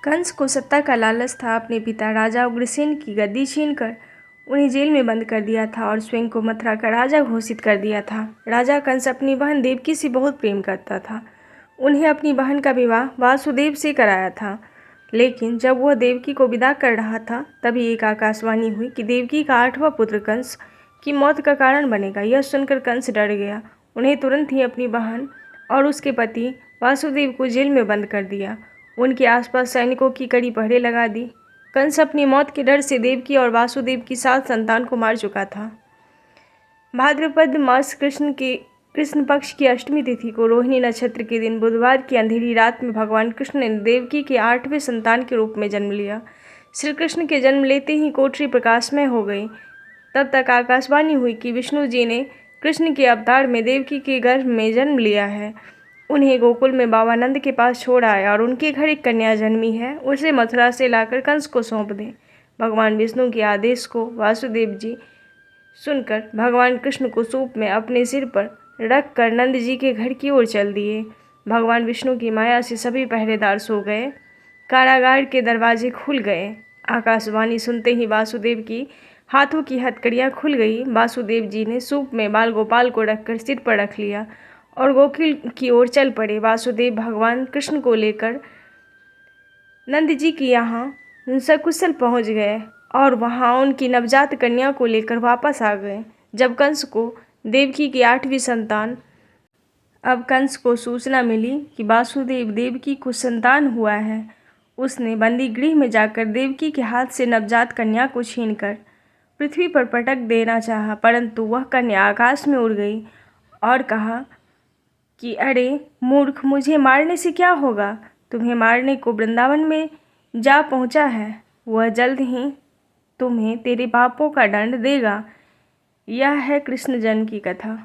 कंस को सत्ता का लालच था। अपने पिता राजा उग्रसेन की गद्दी छीनकर उन्हें जेल में बंद कर दिया था और स्वयं को मथुरा का राजा घोषित कर दिया था। राजा कंस अपनी बहन देवकी से बहुत प्रेम करता था। उन्हें अपनी बहन का विवाह वासुदेव से कराया था। लेकिन जब वह देवकी को विदा कर रहा था, तभी एक आकाशवाणी हुई कि देवकी का 8वां पुत्र कंस की मौत का कारण बनेगा। यह सुनकर कंस डर गया। उन्हें तुरंत ही अपनी बहन और उसके पति वासुदेव को जेल में बंद कर दिया। उनके आसपास सैनिकों की कड़ी पहरे लगा दी। कंस अपनी मौत के डर से देवकी और वासुदेव की 7 संतान को मार चुका था। भाद्रपद मास कृष्ण पक्ष की अष्टमी तिथि को रोहिणी नक्षत्र के दिन बुधवार की अंधेरी रात में भगवान कृष्ण ने देवकी के 8वें संतान के रूप में जन्म लिया। श्री कृष्ण के जन्म लेते ही कोठरी प्रकाशमय हो गई। तब तक आकाशवाणी हुई कि विष्णु जी ने कृष्ण के अवतार में देवकी के गर्भ में जन्म लिया है। उन्हें गोकुल में बाबा नंद के पास छोड़ आया और उनके घर एक कन्या जन्मी है, उसे मथुरा से लाकर कंस को सौंप दें। भगवान विष्णु के आदेश को वासुदेव जी सुनकर भगवान कृष्ण को सूप में अपने सिर पर रख कर नंद जी के घर की ओर चल दिए। भगवान विष्णु की माया से सभी पहरेदार सो गए। कारागार के दरवाजे खुल गए। आकाशवाणी सुनते ही वासुदेव की हाथों की हथकड़ियाँ खुल गई। वासुदेव जी ने सूप में बाल गोपाल को रखकर सिर पर रख लिया और गोकुल की ओर चल पड़े। वासुदेव भगवान कृष्ण को लेकर नंद जी के यहाँ सकुशल पहुँच गए और वहाँ उनकी नवजात कन्या को लेकर वापस आ गए। जब कंस को देवकी की 8वीं संतान अब कंस को सूचना मिली कि वासुदेव देवकी को संतान हुआ है, उसने बंदी गृह में जाकर देवकी के हाथ से नवजात कन्या को छीनकर पृथ्वी पर पटक देना चाहा, परंतु वह कन्या आकाश में उड़ गई और कहा कि अरे मूर्ख, मुझे मारने से क्या होगा? तुम्हें मारने को वृंदावन में जा पहुंचा है। वह जल्द ही तुम्हें तेरे पापों का दंड देगा। यह है कृष्ण जन्म की कथा।